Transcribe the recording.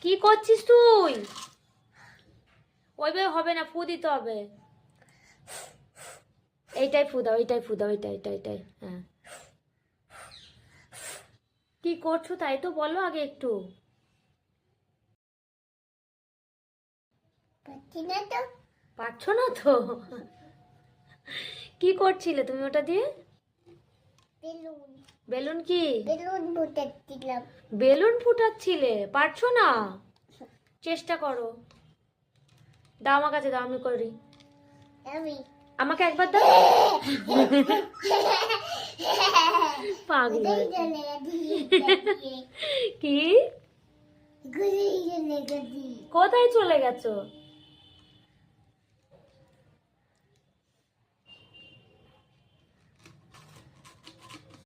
কি করছিস তুই? ওইভাবে হবে না, ফু দিতে হবে। এইটাই ফু দাও, এইটাই ফু দাও, এইটাই। হ্যাঁ, কি করছো তাই তো বলো আগে একটু। পারছো না তো? কি করছিলে তুমি ওটা দিয়ে? বেলুন কি? বেলুন ফুটাচ্ছিলে? পারছো না? চেষ্টা করো। দাও আমার কাছে, দাও, আমি করি। আমাকে একবার দাও। পাগল। কি? কোথায় চলে গেছো?